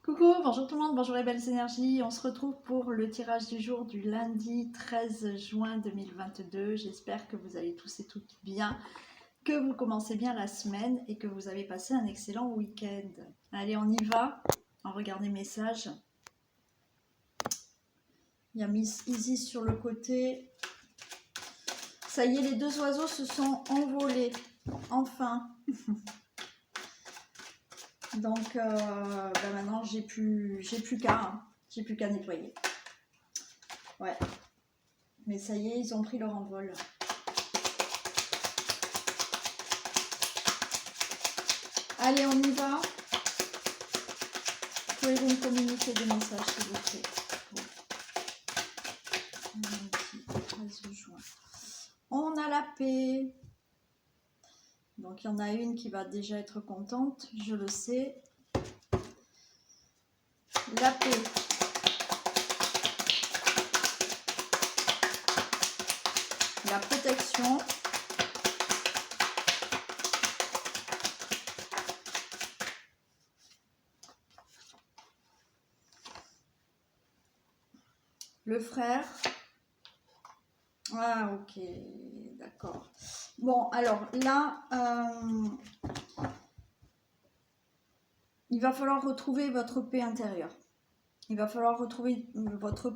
Coucou, bonjour tout le monde, bonjour les belles énergies. On se retrouve pour le tirage du jour du lundi 13 juin 2022. J'espère que vous allez tous et toutes bien, que vous commencez bien la semaine et que vous avez passé un excellent week-end. Allez, on y va. On regarde les messages. Il y a Miss Easy sur le côté. Ça y est, les deux oiseaux se sont envolés. Enfin. Donc maintenant j'ai plus qu'à nettoyer. Ouais. Mais ça y est, ils ont pris leur envol. Allez, on y va. Pouvez-vous me communiquer des messages, s'il vous plaît? Lundi 13 juin. On a la paix. Donc, il y en a une qui va déjà être contente, je le sais. La paix. La protection. Le frère. Ah, ok, d'accord. Bon, alors là, il va falloir retrouver votre paix intérieure. Il va falloir retrouver votre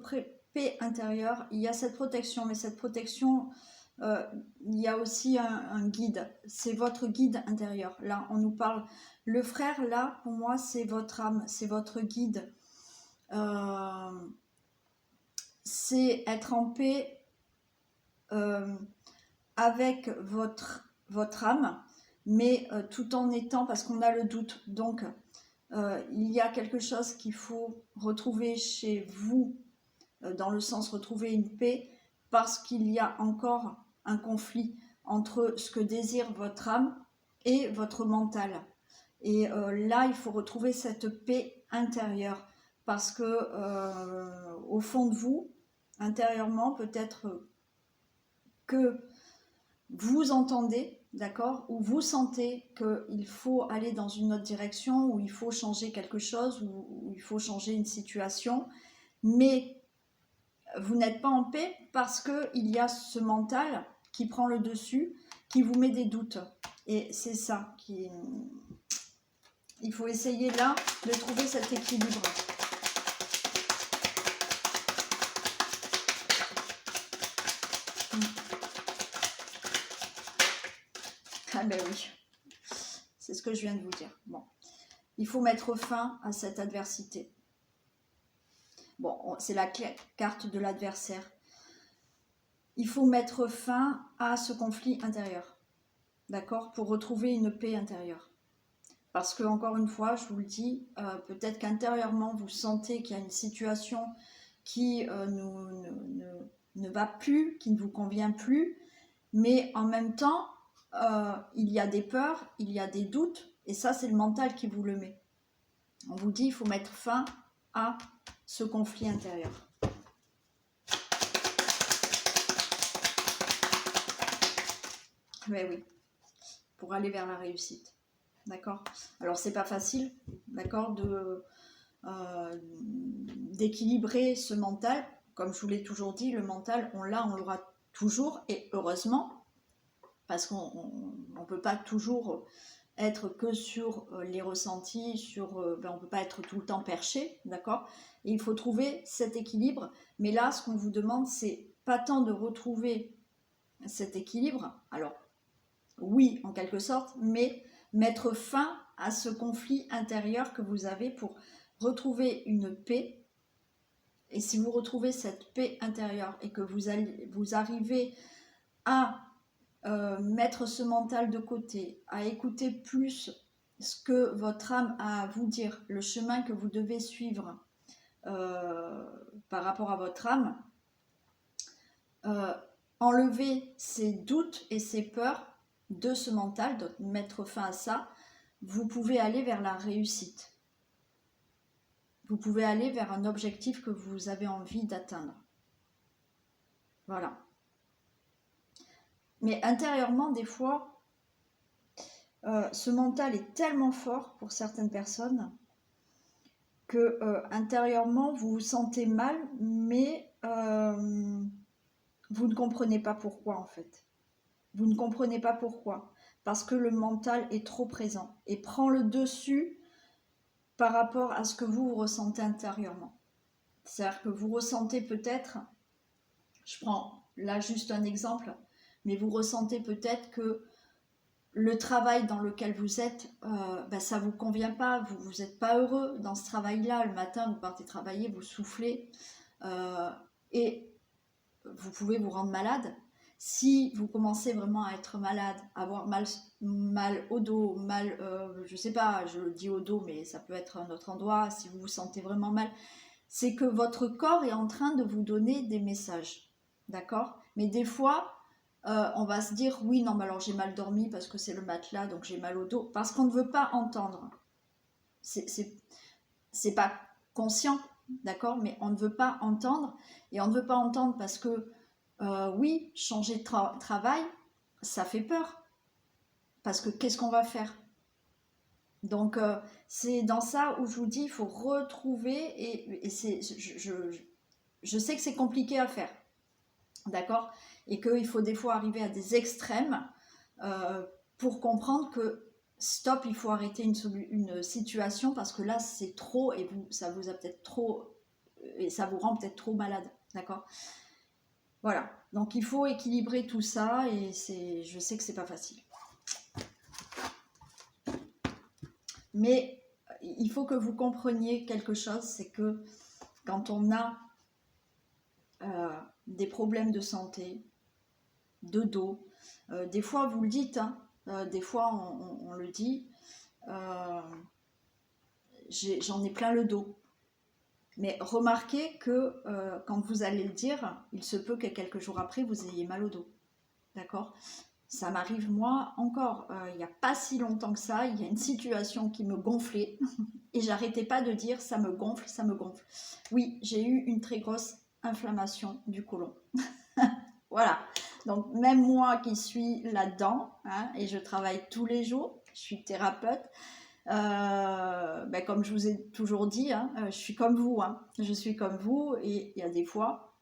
paix intérieure. Il y a cette protection, mais cette protection, il y a aussi un guide. C'est votre guide intérieur. Là, on nous parle. Le frère, là, pour moi, c'est votre âme, c'est votre guide. C'est être en paix avec votre âme, mais tout en étant, parce qu'on a le doute. Donc, il y a quelque chose qu'il faut retrouver chez vous, dans le sens retrouver une paix, parce qu'il y a encore un conflit entre ce que désire votre âme et votre mental. Et là, il faut retrouver cette paix intérieure, parce que au fond de vous, intérieurement, peut-être que vous entendez, d'accord, ou vous sentez qu'il faut aller dans une autre direction, ou il faut changer quelque chose, ou il faut changer une situation, mais vous n'êtes pas en paix parce qu'il y a ce mental qui prend le dessus, qui vous met des doutes. Et c'est ça qui... Il faut essayer là de trouver cet équilibre. Ah ben oui, c'est ce que je viens de vous dire. Bon, il faut mettre fin à cette adversité. Bon, c'est la carte de l'adversaire. Il faut mettre fin à ce conflit intérieur, d'accord, pour retrouver une paix intérieure. Parce que, encore une fois, je vous le dis, peut-être qu'intérieurement, vous sentez qu'il y a une situation qui ne va plus, qui ne vous convient plus, mais en même temps, il y a des peurs, il y a des doutes, et ça, c'est le mental qui vous le met. On vous dit, il faut mettre fin à ce conflit intérieur. Mais oui, pour aller vers la réussite. D'accord? Alors, c'est pas facile, d'accord, d'équilibrer ce mental. Comme je vous l'ai toujours dit, le mental, on l'aura toujours, et heureusement, parce qu'on ne peut pas toujours être que sur les ressentis, on ne peut pas être tout le temps perché, d'accord? Et il faut trouver cet équilibre. Mais là, ce qu'on vous demande, c'est pas tant de retrouver cet équilibre, alors oui, en quelque sorte, mais mettre fin à ce conflit intérieur que vous avez pour retrouver une paix. Et si vous retrouvez cette paix intérieure et que vous arrivez à mettre ce mental de côté, à écouter plus ce que votre âme a à vous dire, le chemin que vous devez suivre par rapport à votre âme, enlever ces doutes et ces peurs de ce mental, de mettre fin à ça, vous pouvez aller vers la réussite. Vous pouvez aller vers un objectif que vous avez envie d'atteindre. Voilà. Mais intérieurement, des fois, ce mental est tellement fort pour certaines personnes que intérieurement, vous vous sentez mal, mais vous ne comprenez pas pourquoi en fait. Vous ne comprenez pas pourquoi. Parce que le mental est trop présent et prend le dessus par rapport à ce que vous ressentez intérieurement. C'est-à-dire que vous ressentez peut-être, je prends là juste un exemple, mais vous ressentez peut-être que le travail dans lequel vous êtes, ça ne vous convient pas, vous n'êtes pas heureux dans ce travail-là. Le matin, vous partez travailler, vous soufflez et vous pouvez vous rendre malade. Si vous commencez vraiment à être malade, à avoir mal au dos, je sais pas, je le dis au dos, mais ça peut être un autre endroit, si vous vous sentez vraiment mal, c'est que votre corps est en train de vous donner des messages, d'accord? Mais des fois, on va se dire, oui, non, mais alors j'ai mal dormi parce que c'est le matelas, donc j'ai mal au dos, parce qu'on ne veut pas entendre. C'est pas conscient, d'accord? Mais on ne veut pas entendre, et on ne veut pas entendre parce que, oui, changer de travail, ça fait peur, parce que qu'est-ce qu'on va faire? Donc, c'est dans ça où je vous dis, il faut retrouver, et je sais que c'est compliqué à faire, d'accord? Et qu'il faut des fois arriver à des extrêmes pour comprendre que stop, il faut arrêter une situation parce que là, c'est trop et ça vous a peut-être trop, et ça vous rend peut-être trop malade, d'accord? Voilà, donc il faut équilibrer tout ça et je sais que c'est pas facile. Mais il faut que vous compreniez quelque chose, c'est que quand on a des problèmes de santé, de dos, des fois vous le dites, hein, des fois on le dit, j'en ai plein le dos. Mais remarquez que quand vous allez le dire, il se peut que quelques jours après vous ayez mal au dos. D'accord? Ça m'arrive moi encore, il n'y a pas si longtemps que ça, il y a une situation qui me gonflait et j'arrêtais pas de dire ça me gonfle, ça me gonfle. Oui, j'ai eu une très grosse inflammation du côlon. Voilà, donc même moi qui suis là-dedans, hein, et je travaille tous les jours, je suis thérapeute, comme je vous ai toujours dit, hein, je suis comme vous, hein, je suis comme vous, et il y a des fois,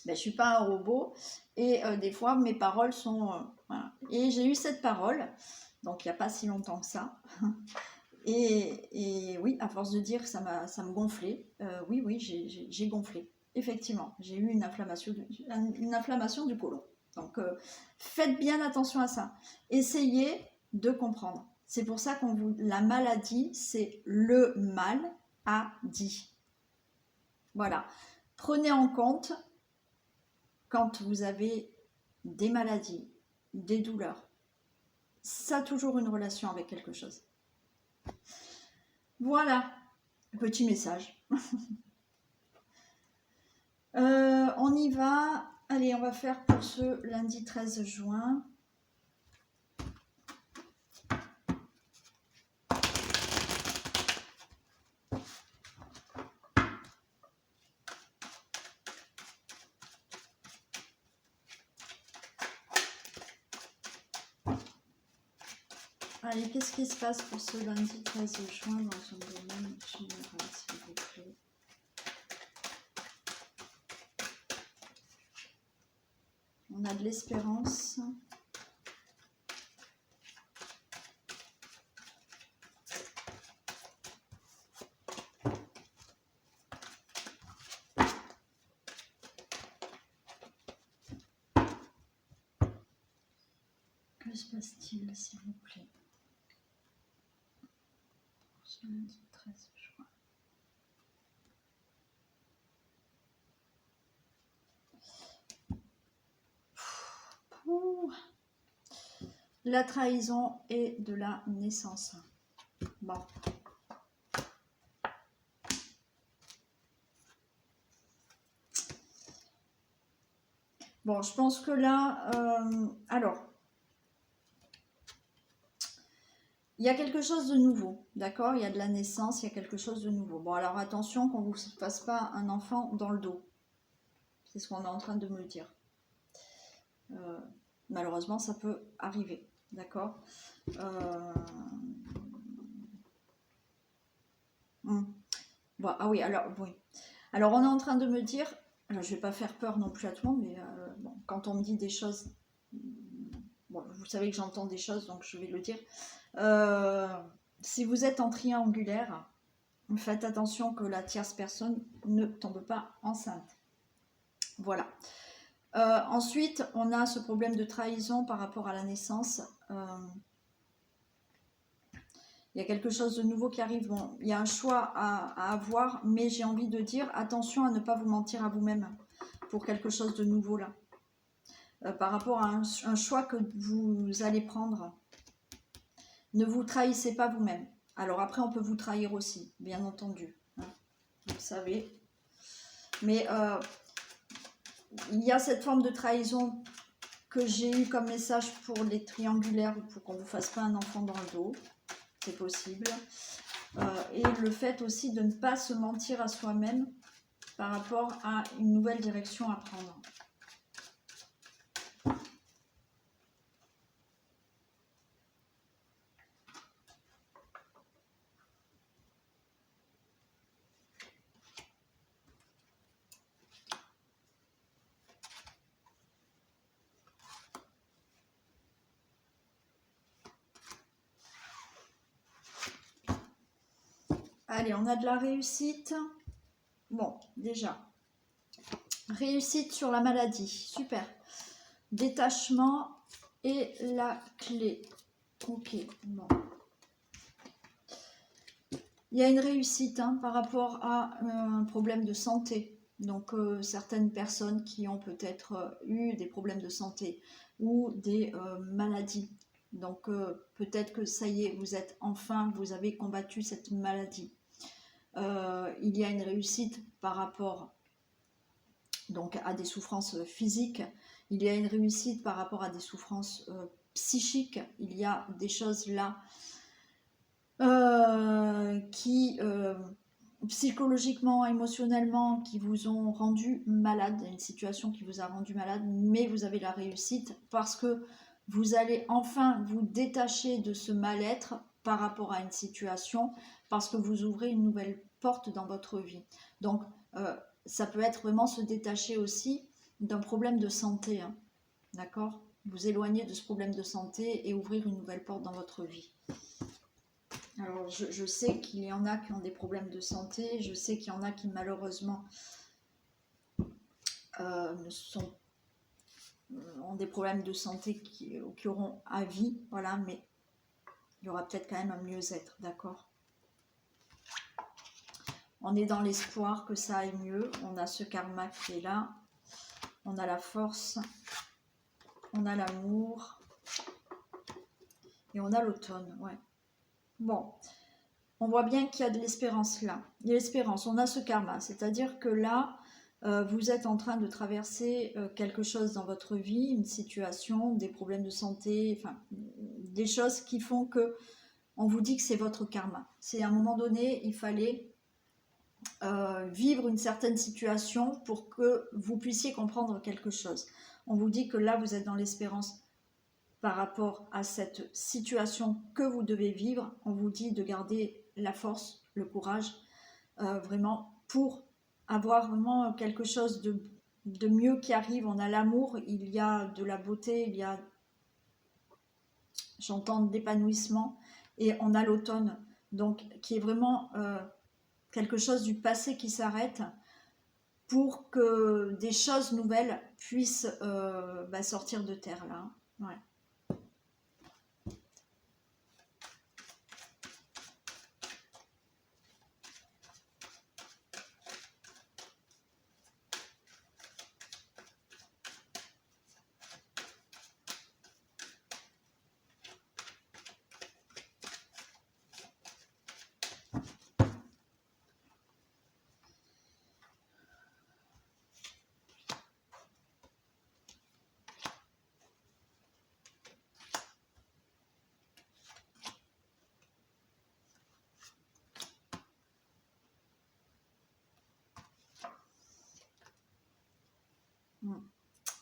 je ne suis pas un robot, et des fois mes paroles sont... voilà. Et j'ai eu cette parole, donc il n'y a pas si longtemps que ça, et oui, à force de dire que ça me gonflait, oui, j'ai gonflé. Effectivement, j'ai eu une inflammation du côlon. Donc, faites bien attention à ça. Essayez de comprendre. C'est pour ça la maladie, c'est le mal à dit. Voilà. Prenez en compte quand vous avez des maladies, des douleurs. Ça a toujours une relation avec quelque chose. Voilà, petit message. On y va. Allez, on va faire pour ce lundi 13 juin. Allez, qu'est-ce qui se passe pour ce lundi 13 juin dans un domaine général, s'il vous plaît? On a de l'espérance. Que se passe-t-il, s'il vous plaît, pour ce lundi 13 juin? Ouh. La trahison et de la naissance. Bon. Bon, je pense que là, alors, il y a quelque chose de nouveau, d'accord? Il y a de la naissance, il y a quelque chose de nouveau. Bon, alors attention qu'on ne vous fasse pas un enfant dans le dos. C'est ce qu'on est en train de me dire. Malheureusement, ça peut arriver, d'accord? Bon, ah oui, alors, oui. Alors, on est en train de me dire, alors, je vais pas faire peur non plus à tout le monde, mais bon, quand on me dit des choses, bon, vous savez que j'entends des choses, donc je vais le dire. Euh, si vous êtes en triangulaire, faites attention que la tierce personne ne tombe pas enceinte. Voilà. Ensuite, on a ce problème de trahison par rapport à la naissance. Il y a quelque chose de nouveau qui arrive. Bon, il y a un choix à avoir, mais j'ai envie de dire attention à ne pas vous mentir à vous-même pour quelque chose de nouveau là. Par rapport à un choix que vous allez prendre, ne vous trahissez pas vous-même. Alors après, on peut vous trahir aussi, bien entendu. Hein, vous savez. Mais il y a cette forme de trahison que j'ai eu comme message pour les triangulaires, pour qu'on ne vous fasse pas un enfant dans le dos. C'est possible. Et le fait aussi de ne pas se mentir à soi-même par rapport à une nouvelle direction à prendre. Allez, on a de la réussite. Bon, déjà. Réussite sur la maladie. Super. Détachement et la clé. Ok, bon. Il y a une réussite hein, par rapport à un problème de santé. Donc, certaines personnes qui ont peut-être eu des problèmes de santé ou des maladies. Donc, peut-être que ça y est, vous êtes enfin, vous avez combattu cette maladie. Il y a une réussite par rapport donc, à des souffrances physiques. Il y a une réussite par rapport à des souffrances psychiques. Il y a des choses là qui psychologiquement, émotionnellement, qui vous ont rendu malade, une situation qui vous a rendu malade, mais vous avez la réussite parce que vous allez enfin vous détacher de ce mal-être par rapport à une situation, parce que vous ouvrez une nouvelle porte dans votre vie. Donc, ça peut être vraiment se détacher aussi d'un problème de santé, hein, d'accord ? Vous éloigner de ce problème de santé et ouvrir une nouvelle porte dans votre vie. Alors, je sais qu'il y en a qui ont des problèmes de santé, je sais qu'il y en a qui malheureusement ont des problèmes de santé qui auront à vie, voilà, mais il y aura peut-être quand même un mieux-être, d'accord ? On est dans l'espoir que ça aille mieux, on a ce karma qui est là, on a la force, on a l'amour, et on a l'automne, ouais. Bon, on voit bien qu'il y a de l'espérance là. Il y a l'espérance, on a ce karma, c'est-à-dire que là, vous êtes en train de traverser quelque chose dans votre vie, une situation, des problèmes de santé, enfin, des choses qui font que on vous dit que c'est votre karma. C'est à un moment donné, il fallait vivre une certaine situation pour que vous puissiez comprendre quelque chose. On vous dit que là, vous êtes dans l'espérance par rapport à cette situation que vous devez vivre. On vous dit de garder la force, le courage, vraiment pour avoir vraiment quelque chose de mieux qui arrive. On a l'amour, il y a de la beauté, il y a, j'entends, d'épanouissement, et on a l'automne, donc qui est vraiment quelque chose du passé qui s'arrête pour que des choses nouvelles puissent sortir de terre là. Ouais.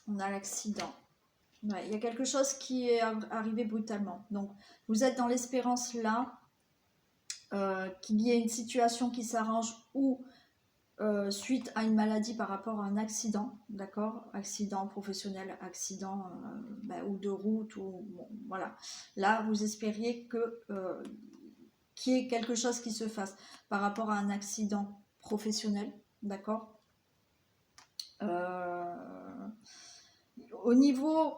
On a l'accident. Ouais, il y a quelque chose qui est arrivé brutalement. Donc, vous êtes dans l'espérance là qu'il y ait une situation qui s'arrange ou suite à une maladie par rapport à un accident, d'accord, accident professionnel, accident ou de route, ou bon, voilà. Là, vous espériez que qu'il y ait quelque chose qui se fasse par rapport à un accident professionnel, d'accord. Au niveau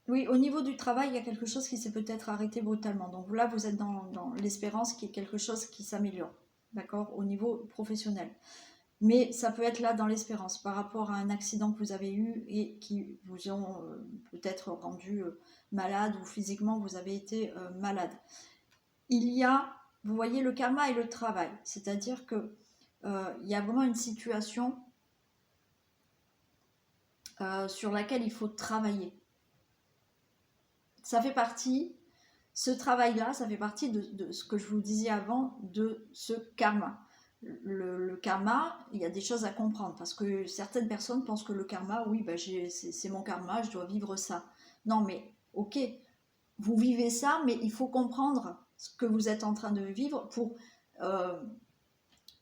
Oui, au niveau du travail, il y a quelque chose qui s'est peut-être arrêté brutalement. Donc là, vous êtes dans l'espérance qu'il y ait quelque chose qui s'améliore, d'accord, au niveau professionnel. Mais ça peut être là dans l'espérance par rapport à un accident que vous avez eu et qui vous ont peut-être rendu malade ou physiquement vous avez été malade. Il y a, vous voyez, le karma et le travail. C'est-à-dire que il y a vraiment une situation sur laquelle il faut travailler. Ça fait partie, ce travail-là, ça fait partie de ce que je vous disais avant, de ce karma. Le karma, il y a des choses à comprendre, parce que certaines personnes pensent que le karma, oui, ben c'est mon karma, je dois vivre ça. Non, mais ok, vous vivez ça, mais il faut comprendre ce que vous êtes en train de vivre pour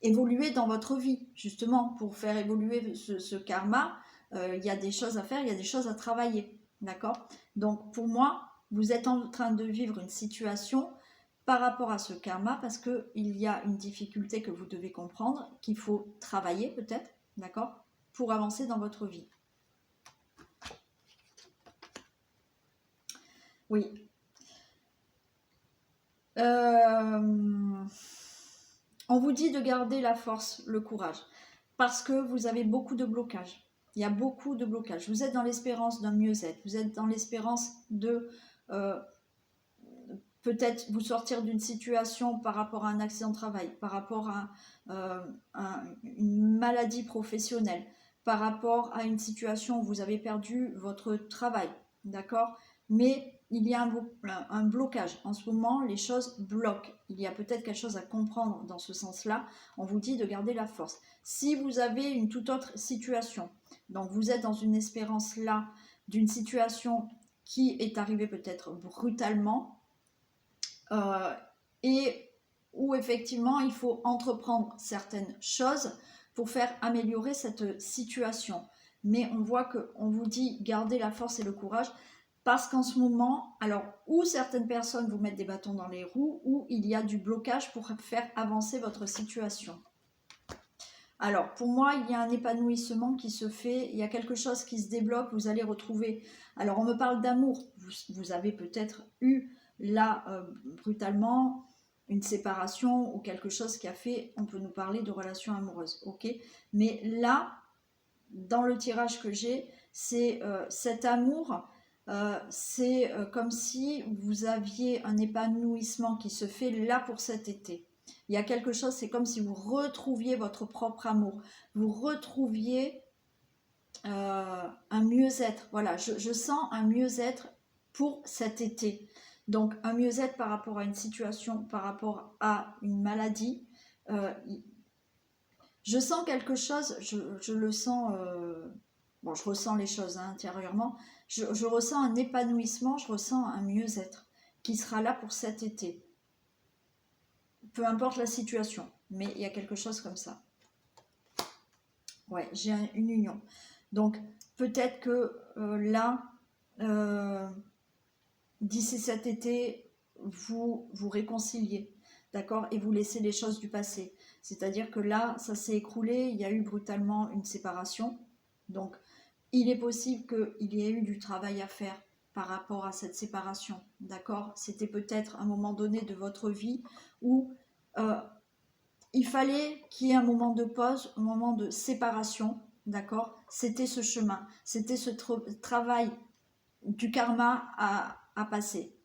évoluer dans votre vie, justement, pour faire évoluer ce karma. Il y a des choses à faire, il y a des choses à travailler, d'accord. Donc pour moi, vous êtes en train de vivre une situation par rapport à ce karma, parce qu'il y a une difficulté que vous devez comprendre, qu'il faut travailler peut-être, d'accord, pour avancer dans votre vie. Oui. On vous dit de garder la force, le courage, parce que vous avez beaucoup de blocages. Il y a beaucoup de blocages. Vous êtes dans l'espérance d'un mieux-être. Vous êtes dans l'espérance de peut-être vous sortir d'une situation par rapport à un accident de travail, par rapport à une maladie professionnelle, par rapport à une situation où vous avez perdu votre travail, d'accord. Mais il y a un blocage. En ce moment, les choses bloquent. Il y a peut-être quelque chose à comprendre dans ce sens-là. On vous dit de garder la force. Si vous avez une toute autre situation, donc vous êtes dans une espérance là, d'une situation qui est arrivée peut-être brutalement, et où effectivement il faut entreprendre certaines choses pour faire améliorer cette situation. Mais on voit qu'on vous dit garder la force et le courage, parce qu'en ce moment, alors, où certaines personnes vous mettent des bâtons dans les roues, ou il y a du blocage pour faire avancer votre situation. Alors, pour moi, il y a un épanouissement qui se fait, il y a quelque chose qui se débloque, vous allez retrouver... Alors, on me parle d'amour, vous avez peut-être eu là, brutalement, une séparation ou quelque chose qui a fait, on peut nous parler de relations amoureuses, ok. Mais là, dans le tirage que j'ai, c'est cet amour, c'est comme si vous aviez un épanouissement qui se fait là pour cet été. Il y a quelque chose, c'est comme si vous retrouviez votre propre amour, vous retrouviez un mieux-être. Voilà, je sens un mieux-être pour cet été. Donc un mieux-être par rapport à une situation, par rapport à une maladie. Je sens quelque chose, je le sens, bon, je ressens les choses intérieurement, je ressens un épanouissement, je ressens un mieux-être qui sera là pour cet été. Peu importe la situation, mais il y a quelque chose comme ça. Ouais, j'ai une union. Donc, peut-être que là, d'ici cet été, vous vous réconciliez, d'accord, et vous laissez les choses du passé. C'est-à-dire que là, ça s'est écroulé, il y a eu brutalement une séparation. Donc, il est possible qu'il y ait eu du travail à faire par rapport à cette séparation, d'accord. C'était peut-être un moment donné de votre vie où il fallait qu'il y ait un moment de pause, un moment de séparation, d'accord. C'était ce chemin, c'était ce travail du karma à passer.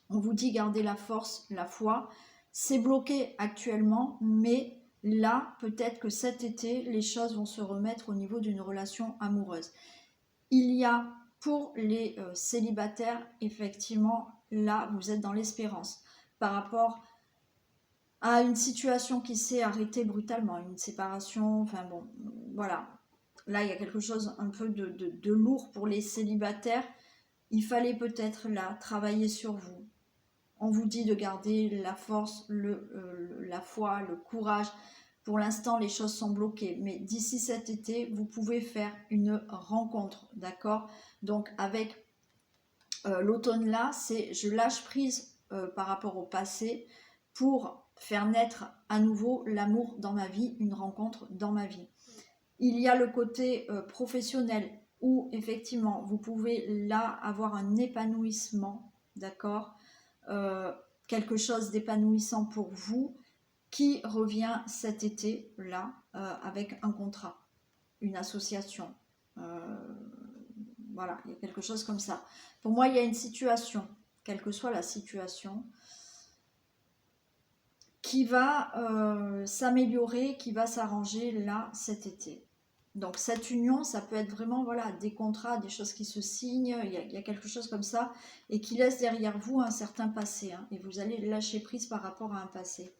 On vous dit garder la force, la foi. C'est bloqué actuellement, mais là, peut-être que cet été, les choses vont se remettre au niveau d'une relation amoureuse. Il y a, pour les célibataires, effectivement, là, vous êtes dans l'espérance par rapport à une situation qui s'est arrêtée brutalement, une séparation, enfin bon, voilà. Là, il y a quelque chose un peu de lourd pour les célibataires. Il fallait peut-être là travailler sur vous, On vous dit de garder la force, la foi, le courage. Pour l'instant, les choses sont bloquées. Mais d'ici cet été, vous pouvez faire une rencontre, d'accord? Donc, avec l'automne là, c'est je lâche prise par rapport au passé pour faire naître à nouveau l'amour dans ma vie, une rencontre dans ma vie. Il y a le côté professionnel où effectivement vous pouvez là avoir un épanouissement, d'accord, quelque chose d'épanouissant pour vous qui revient cet été là avec un contrat, une association. Voilà, il y a quelque chose comme ça. Pour moi, il y a une situation, quelle que soit la situation, qui va s'améliorer, qui va s'arranger là cet été. Donc cette union, ça peut être vraiment voilà, des contrats, des choses qui se signent, il y a quelque chose comme ça, et qui laisse derrière vous un certain passé. Hein, et vous allez lâcher prise par rapport à un passé.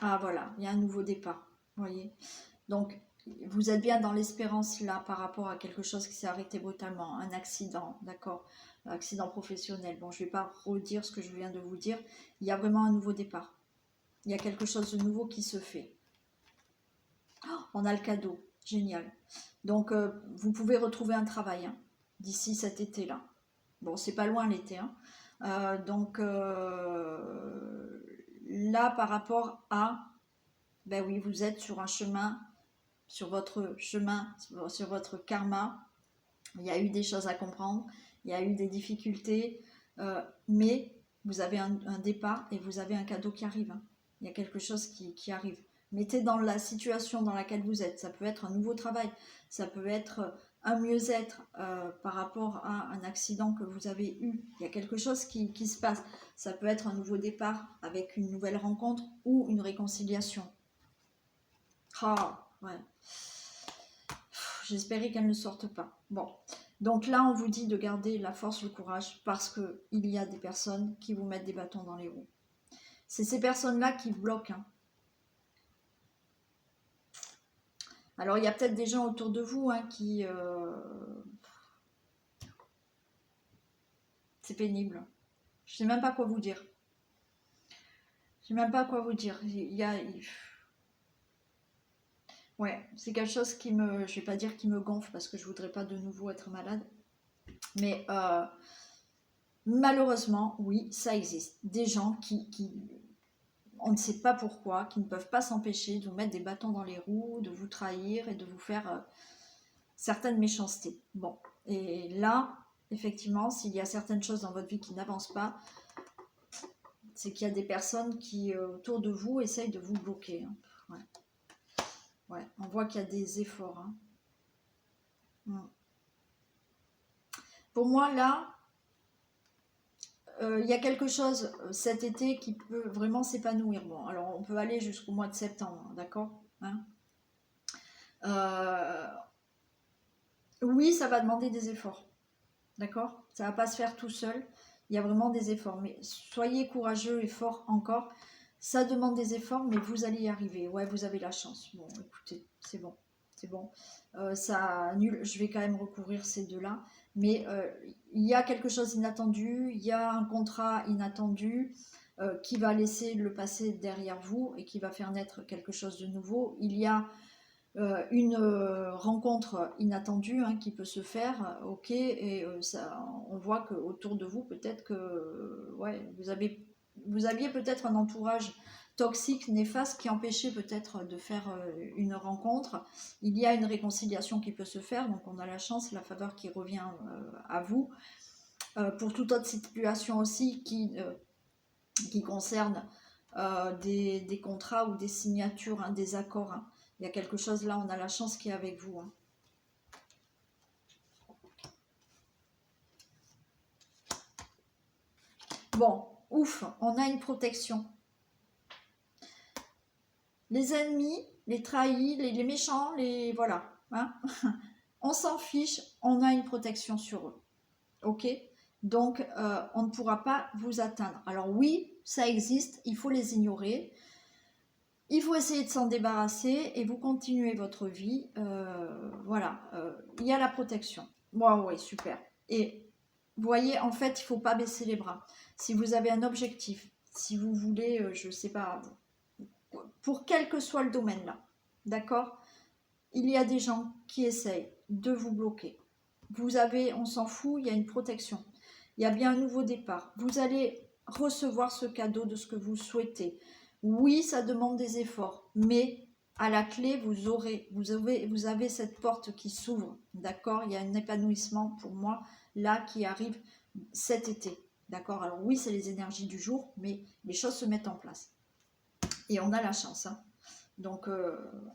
Ah voilà, il y a un nouveau départ, vous voyez. Donc, vous êtes bien dans l'espérance là par rapport à quelque chose qui s'est arrêté brutalement, un accident, d'accord, accident professionnel. Bon, je ne vais pas redire ce que je viens de vous dire. Il y a vraiment un nouveau départ. Il y a quelque chose de nouveau qui se fait. Oh, on a le cadeau, génial. Donc, vous pouvez retrouver un travail hein, d'ici cet été-là. Bon, c'est pas loin l'été. Hein. Donc, là, par rapport à, ben oui, vous êtes sur un chemin sur votre chemin, sur votre karma. Il y a eu des choses à comprendre, il y a eu des difficultés, mais vous avez un départ et vous avez un cadeau qui arrive. Hein. Il y a quelque chose qui arrive. Mettez dans la situation dans laquelle vous êtes. Ça peut être un nouveau travail, ça peut être un mieux-être par rapport à un accident que vous avez eu. Il y a quelque chose qui se passe. Ça peut être un nouveau départ avec une nouvelle rencontre ou une réconciliation. Ah, ouais. J'espérais qu'elle ne sorte pas. Bon, donc là, on vous dit de garder la force, le courage, parce qu'il y a des personnes qui vous mettent des bâtons dans les roues. C'est ces personnes-là qui bloquent. Hein. Alors, il y a peut-être des gens autour de vous hein, qui... C'est pénible. Je ne sais même pas quoi vous dire. Je ne sais même pas quoi vous dire. Ouais, c'est quelque chose qui me... Je ne vais pas dire qui me gonfle, parce que je ne voudrais pas de nouveau être malade. Mais... malheureusement, oui, ça existe. Des gens qui, on ne sait pas pourquoi, qui ne peuvent pas s'empêcher de vous mettre des bâtons dans les roues, de vous trahir et de vous faire certaines méchancetés. Bon, et là, effectivement, s'il y a certaines choses dans votre vie qui n'avancent pas, c'est qu'il y a des personnes qui, autour de vous, essayent de vous bloquer. Hein. Ouais. Ouais, on voit qu'il y a des efforts. Hein. Pour moi, là, il y a quelque chose cet été qui peut vraiment s'épanouir. Bon, alors on peut aller jusqu'au mois de septembre, d'accord hein Oui, ça va demander des efforts, d'accord. Ça va pas se faire tout seul. Il y a vraiment des efforts. Mais soyez courageux et forts encore. Ça demande des efforts, mais vous allez y arriver. Ouais, vous avez la chance. Bon, écoutez, c'est bon. C'est bon. Ça annule. Je vais quand même recourir ces deux-là. Mais il y a quelque chose d'inattendu. Il y a un contrat inattendu qui va laisser le passé derrière vous et qui va faire naître quelque chose de nouveau. Il y a une rencontre inattendue hein, qui peut se faire, ok, et ça, on voit qu'autour de vous, peut-être que ouais, vous aviez peut-être un entourage toxique, néfaste, qui empêchait peut-être de faire une rencontre. Il y a une réconciliation qui peut se faire, donc on a la chance, la faveur qui revient à vous. Pour toute autre situation aussi qui concerne des contrats ou des signatures, hein, des accords, hein. Il y a quelque chose là, on a la chance qui est avec vous. Hein. Bon, ouf, on a une protection. Les ennemis, les trahis, les méchants, les voilà. Hein on s'en fiche, on a une protection sur eux. Ok. Donc, on ne pourra pas vous atteindre. Alors oui, ça existe, il faut les ignorer. il faut essayer de s'en débarrasser et vous continuez votre vie. Voilà, il y a la protection. Bon, oui, super. Et vous voyez, en fait, il ne faut pas baisser les bras. Si vous avez un objectif, si vous voulez, je ne sais pas, pour quel que soit le domaine là, d'accord? Il y a des gens qui essayent de vous bloquer. Vous avez, on s'en fout, il y a une protection. Il y a bien un nouveau départ. Vous allez recevoir ce cadeau de ce que vous souhaitez. Oui, ça demande des efforts, mais à la clé, vous avez cette porte qui s'ouvre, d'accord? Il y a un épanouissement pour moi, là, qui arrive cet été, d'accord? Alors oui, c'est les énergies du jour, mais les choses se mettent en place. Et on a la chance, hein. Donc,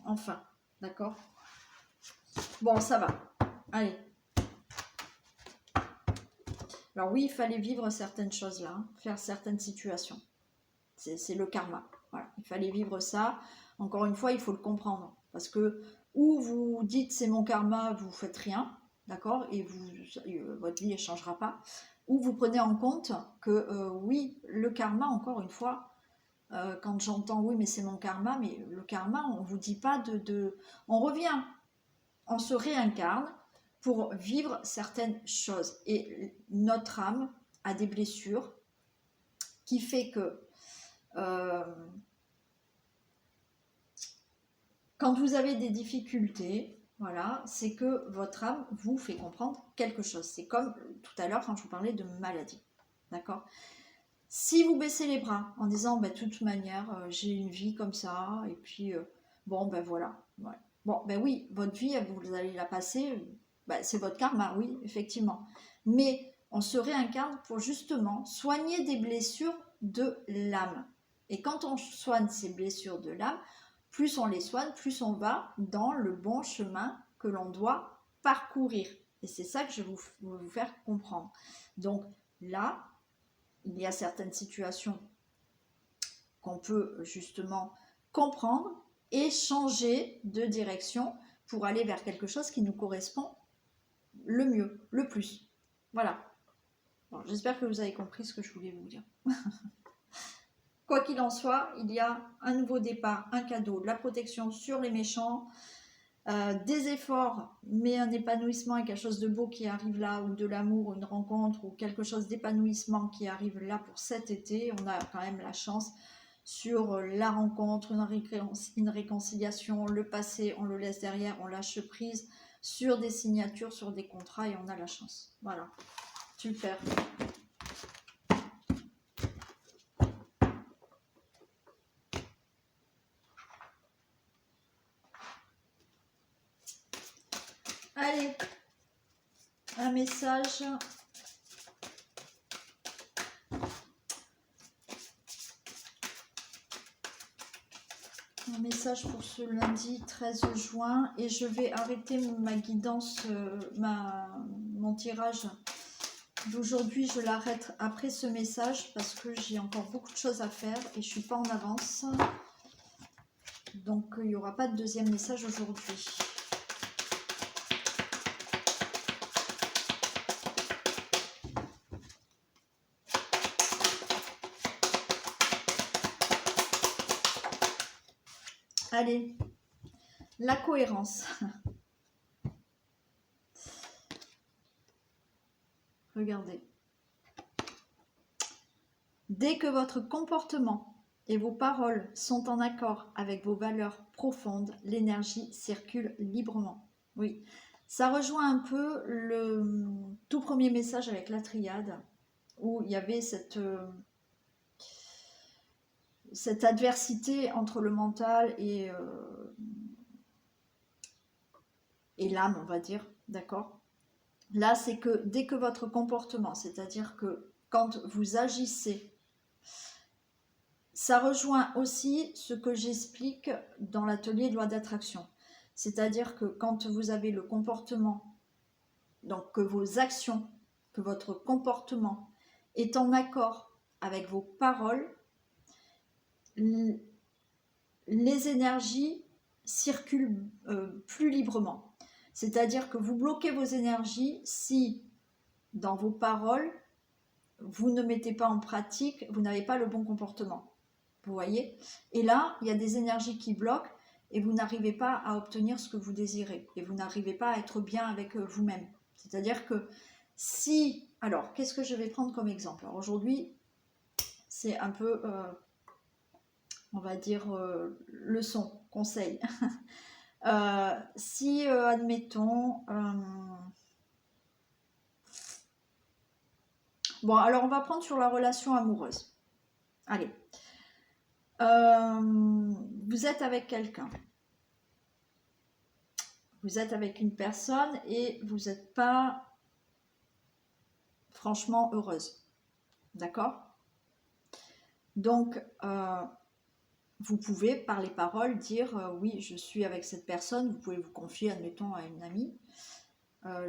enfin, d'accord? Bon, ça va. Allez. Alors oui, il fallait vivre certaines choses là, hein, faire certaines situations. C'est le karma. Voilà, il fallait vivre ça. Encore une fois, il faut le comprendre. Parce que, ou vous dites c'est mon karma, vous ne faites rien, d'accord, et votre vie ne changera pas. Ou vous prenez en compte que oui, le karma, encore une fois, quand j'entends oui, mais c'est mon karma, mais le karma, on ne vous dit pas On revient, on se réincarne pour vivre certaines choses. Et notre âme a des blessures qui fait que quand vous avez des difficultés, voilà, c'est que votre âme vous fait comprendre quelque chose. C'est comme tout à l'heure quand je vous parlais de maladie. D'accord? Si vous baissez les bras en disant, de toute manière, j'ai une vie comme ça, et puis, bon, ben voilà. Ouais. Bon, ben oui, votre vie, vous allez la passer, c'est votre karma, oui, effectivement. Mais on se réincarne pour justement soigner des blessures de l'âme. Et quand on soigne ces blessures de l'âme, plus on les soigne, plus on va dans le bon chemin que l'on doit parcourir. Et c'est ça que je veux vous faire comprendre. Donc là, il y a certaines situations qu'on peut justement comprendre et changer de direction pour aller vers quelque chose qui nous correspond le mieux, le plus. Voilà. Bon, j'espère que vous avez compris ce que je voulais vous dire. Quoi qu'il en soit, il y a un nouveau départ, un cadeau, de la protection sur les méchants, des efforts, mais un épanouissement et quelque chose de beau qui arrive là, ou de l'amour, une rencontre, ou quelque chose d'épanouissement qui arrive là pour cet été. On a quand même la chance sur la rencontre, une réconciliation, le passé, on le laisse derrière, on lâche prise sur des signatures, sur des contrats, et on a la chance. Voilà, super. Allez, un message. Un message pour ce lundi 13 juin, et je vais arrêter ma guidance, mon tirage d'aujourd'hui. Je l'arrête après ce message parce que j'ai encore beaucoup de choses à faire et je suis pas en avance. Donc il n'y aura pas de deuxième message aujourd'hui. Allez, la cohérence. Regardez. Dès que votre comportement et vos paroles sont en accord avec vos valeurs profondes, l'énergie circule librement. Oui, ça rejoint un peu le tout premier message avec la triade, où il y avait cette adversité entre le mental et l'âme, on va dire, d'accord? Là, c'est que dès que votre comportement, c'est-à-dire que quand vous agissez, ça rejoint aussi ce que j'explique dans l'atelier de loi d'attraction. C'est-à-dire que quand vous avez le comportement, donc que vos actions, que votre comportement est en accord avec vos paroles, les énergies circulent plus librement. C'est-à-dire que vous bloquez vos énergies si, dans vos paroles, vous ne mettez pas en pratique, vous n'avez pas le bon comportement. Vous voyez? Et là, il y a des énergies qui bloquent et vous n'arrivez pas à obtenir ce que vous désirez. Et vous n'arrivez pas à être bien avec vous-même. C'est-à-dire que si... Alors, qu'est-ce que je vais prendre comme exemple? Alors aujourd'hui, c'est un peu, on va dire, leçon, conseil. Si, admettons... bon, alors on va prendre sur la relation amoureuse. Allez. Vous êtes avec quelqu'un. Vous êtes avec une personne et vous n'êtes pas franchement heureuse. D'accord? Donc, vous pouvez, par les paroles, dire oui, je suis avec cette personne. Vous pouvez vous confier, admettons, à une amie.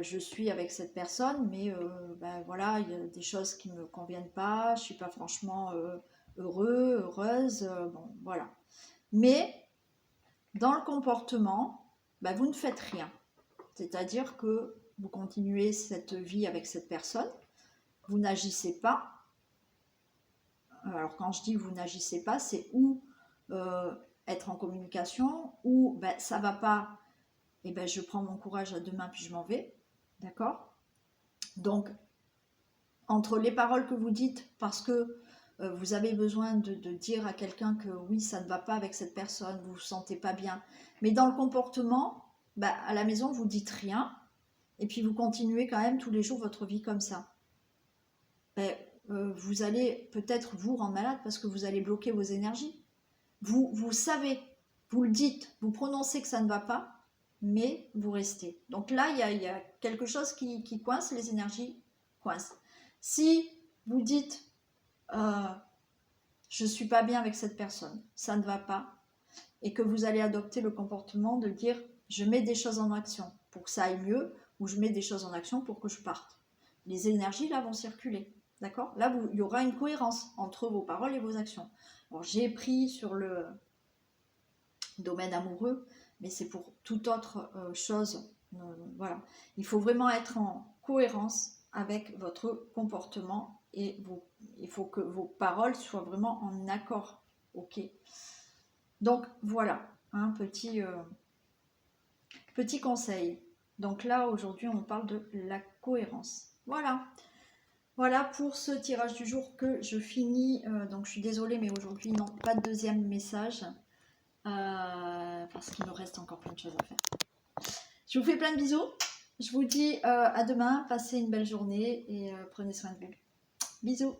Je suis avec cette personne, mais ben voilà, il y a des choses qui ne me conviennent pas. Je ne suis pas franchement heureuse. Bon, voilà. Mais, dans le comportement, ben, vous ne faites rien. C'est-à-dire que vous continuez cette vie avec cette personne. Vous n'agissez pas. Alors quand je dis vous n'agissez pas, c'est ou être en communication, ou ben, ça va pas, et ben je prends mon courage à deux mains puis je m'en vais. D'accord? Donc, entre les paroles que vous dites, parce que vous avez besoin de dire à quelqu'un que oui, ça ne va pas avec cette personne, vous ne vous sentez pas bien, mais dans le comportement, ben, à la maison, vous dites rien, et puis vous continuez quand même tous les jours votre vie comme ça. Ben, vous allez peut-être vous rendre malade parce que vous allez bloquer vos énergies. Vous savez, vous le dites, vous prononcez que ça ne va pas, mais vous restez. Donc là, il y a quelque chose qui coince, les énergies coincent. Si vous dites je ne suis pas bien avec cette personne, ça ne va pas, et que vous allez adopter le comportement de dire je mets des choses en action pour que ça aille mieux, ou je mets des choses en action pour que je parte. Les énergies là vont circuler. D'accord? Là, il y aura une cohérence entre vos paroles et vos actions. Alors, j'ai pris sur le domaine amoureux, mais c'est pour toute autre chose. Voilà. Il faut vraiment être en cohérence avec votre comportement et il faut que vos paroles soient vraiment en accord. Ok. Donc, voilà, un petit conseil. Donc là, aujourd'hui, on parle de la cohérence. Voilà. Voilà pour ce tirage du jour que je finis. Donc je suis désolée, mais aujourd'hui, non, pas de deuxième message. Parce qu'il me reste encore plein de choses à faire. Je vous fais plein de bisous. Je vous dis à demain. Passez une belle journée et prenez soin de vous. Bisous.